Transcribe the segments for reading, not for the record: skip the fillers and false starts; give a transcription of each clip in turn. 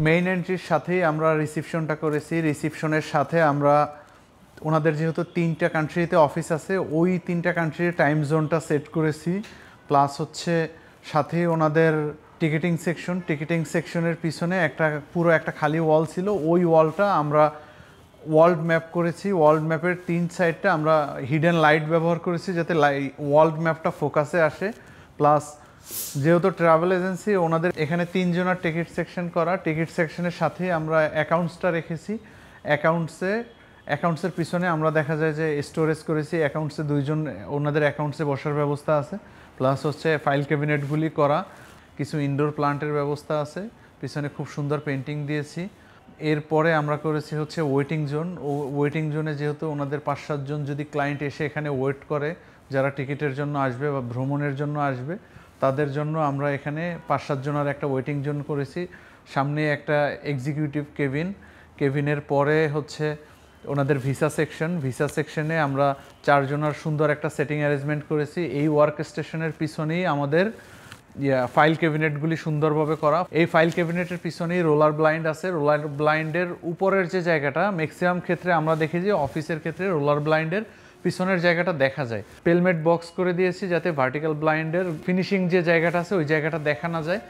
Main এন্ট্রির সাথেই আমরা রিসিপশনটা করেছি। রিসিপশনের সাথে আমরা ওনাদের যেহেতু 3টা কান্ট্রিতে অফিস আছে, ওই 3টা কান্ট্রির টাইম জোনটা সেট করেছি। প্লাস হচ্ছে সাথে ওনাদের টিকিটিং সেকশনের পিছনে পুরো একটা খালি ওয়াল ছিল, ওই ওয়ালটা আমরা ওয়ার্ল্ড ম্যাপ করেছি। ওয়ার্ল্ড ম্যাপের 3 সাইডটা আমরা হিডেন লাইট ব্যবহার করেছি যাতে ওয়ার্ল্ড ম্যাপটা ফোকাসে আসে। প্লাস যেহেতু ট্রাভেল এজেন্সি, ওনাদের এখানে 3 জনের টিকিট সেকশন করা, টিকিট সেকশনের সাথে আমরা অ্যাকাউন্টসটা রেখেছি। অ্যাকাউন্টসের পিছনে আমরা দেখা যায় যে স্টোরেজ করেছি। অ্যাকাউন্টসে 2 জন ওনাদের অ্যাকাউন্টসে বসার ব্যবস্থা আছে। প্লাস হচ্ছে ফাইল ক্যাবিনেটগুলি করা, কিছু ইনডোর প্লান্টের ব্যবস্থা আছে, পিছনে খুব সুন্দর পেন্টিং দিয়েছি। এরপরে আমরা করেছি হচ্ছে ওয়েটিং জোন। ওয়েটিং জোনে যেহেতু ওনাদের 5-7 জন যদি ক্লায়েন্ট এসে এখানে ওয়েট করে, যারা টিকিটের জন্য আসবে বা ভ্রমণের জন্য আসবে, তাদের জন্য আমরা এখানে 5-7 জনের একটা ওয়েটিং জোন করেছি। সামনে একটা এক্সিকিউটিভ কেবিনের পরে হচ্ছে ওনাদের ভিসা সেকশনে আমরা 4 জনের সুন্দর একটা সেটিং অ্যারেঞ্জমেন্ট করেছি। এই ওয়ার্ক স্টেশনের পিছনেই আমাদের ফাইল ক্যাবিনেটগুলি সুন্দরভাবে করা। এই ফাইল ক্যাবিনেটের পিছনেই রোলার ব্লাইন্ড আছে। রোলার ব্লাইন্ডের উপরের যে জায়গাটা, ম্যাক্সিমাম ক্ষেত্রে আমরা দেখি যে অফিসের ক্ষেত্রে রোলার ব্লাইন্ডের পিছনের জায়গাটা দেখা যায়। পেলমেট বক্স করে দিয়েছি যাতে ভার্টিক্যাল ব্লাইন্ডের ফিনিশিং যে জায়গাটা আছে ওই জায়গাটা দেখা না যায়।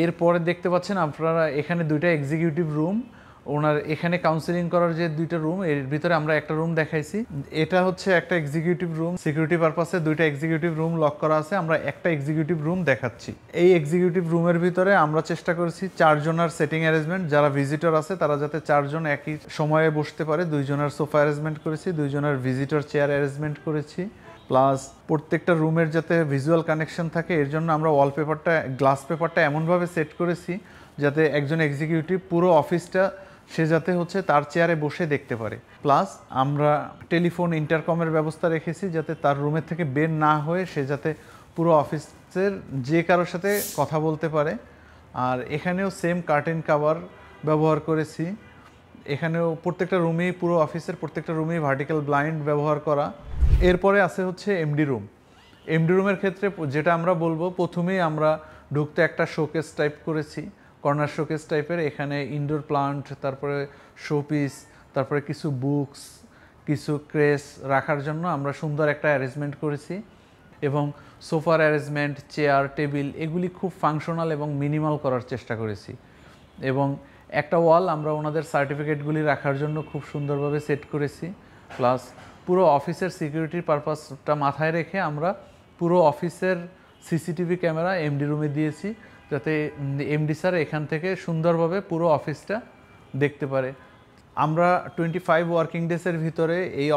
এরপরে দেখতে পাচ্ছেন আপনারা এখানে 2টা এক্সিকিউটিভ রুম, ওনার এখানে কাউন্সিলিং করার যে 2টা রুম, এর ভিতরে আমরা একটা রুম দেখাইছি। এটা হচ্ছে একটা এক্সিকিউটিভ রুম, সিকিউরিটি পারপাসে 2টা এক্সিকিউটিভ রুম লক করা আছে। আমরা একটা এক্সিকিউটিভ রুম দেখাচ্ছি। এই এক্সিকিউটিভ রুমের ভিতরে আমরা চেষ্টা করেছি 4 জনের সেটিং অ্যারেঞ্জমেন্ট। যারা ভিজিটর আছে তারা যাতে 4 জন একই সময়ে বসতে পারে। 2 জনের সোফা অ্যারেঞ্জমেন্ট করেছি, 2 জনের ভিজিটর চেয়ার অ্যারেঞ্জমেন্ট করেছি। প্লাস প্রত্যেকটা রুমের যাতে ভিজুয়াল কানেকশন থাকে, এর জন্য আমরা গ্লাস পেপারটা এমনভাবে সেট করেছি যাতে একজন এক্সিকিউটিভ পুরো অফিসটা সে যাতে হচ্ছে তার চেয়ারে বসে দেখতে পারে। প্লাস আমরা টেলিফোন ইন্টারকমের ব্যবস্থা রেখেছি যাতে তার রুমের থেকে বের না হয়ে সে যাতে পুরো অফিসের যে কারোর সাথে কথা বলতে পারে। আর এখানেও সেম কার্টেন কাভার ব্যবহার করেছি। এখানেও পুরো অফিসের প্রত্যেকটা রুমেই ভার্টিক্যাল ব্লাইন্ড ব্যবহার করা। এরপরে আছে হচ্ছে এমডি রুমের ক্ষেত্রে যেটা আমরা বলবো, প্রথমেই আমরা ঢুকতে একটা শোকেস টাইপ করেছি, কর্নার শোকেস টাইপের। এখানে ইনডোর প্লান্ট, তারপরে শোপিস, তারপরে কিছু বুকস, কিছু ক্রেস রাখার জন্য আমরা সুন্দর একটা অ্যারেঞ্জমেন্ট করেছি। এবং সোফার অ্যারেঞ্জমেন্ট, চেয়ার, টেবিল এগুলি খুব ফাংশনাল এবং মিনিমাল করার চেষ্টা করেছি। এবং একটা ওয়াল আমরা ওনাদের সার্টিফিকেটগুলি রাখার জন্য খুব সুন্দরভাবে সেট করেছি। প্লাস পুরো অফিসের সিকিউরিটির পারপাসটা মাথায় রেখে আমরা পুরো অফিসের সিসিটিভি ক্যামেরা এমডি রুমে দিয়েছি যাতে এমডি স্যার এখান থেকে সুন্দরভাবে পুরো অফিসটা দেখতে পারে। আমরা 25 ওয়ার্কিং ডেসের ভিতরে এই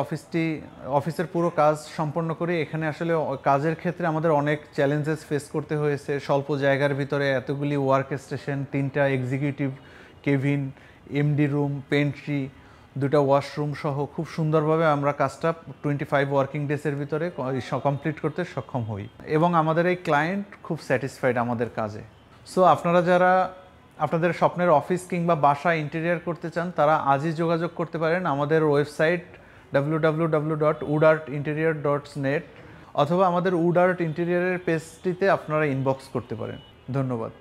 অফিসের পুরো কাজ সম্পন্ন করি। এখানে আসলে কাজের ক্ষেত্রে আমাদের অনেক চ্যালেঞ্জেস ফেস করতে হয়েছে। স্বল্প জায়গার ভিতরে এতগুলি ওয়ার্ক স্টেশন, 3টা এক্সিকিউটিভ কেবিন, এমডি রুম, পেন্ট্রি, 2টা ওয়াশরুম সহ খুব সুন্দরভাবে আমরা কাজটা 25 ওয়ার্কিং ডেসের ভিতরে কমপ্লিট করতে সক্ষম হই। এবং আমাদের এই ক্লায়েন্ট খুব স্যাটিসফাইড আমাদের কাজে। সো আপনারা যারা আপনাদের স্বপ্নের অফিস কিংবা বাসা ইন্টেরিয়র করতে চান, তারা আজই যোগাযোগ করতে পারেন আমাদের ওয়েবসাইট www.woodartinterior.net অথবা আমাদের উড আর্ট ইন্টেরিয়রের পেজটিতে আপনারা ইনবক্স করতে পারেন। ধন্যবাদ।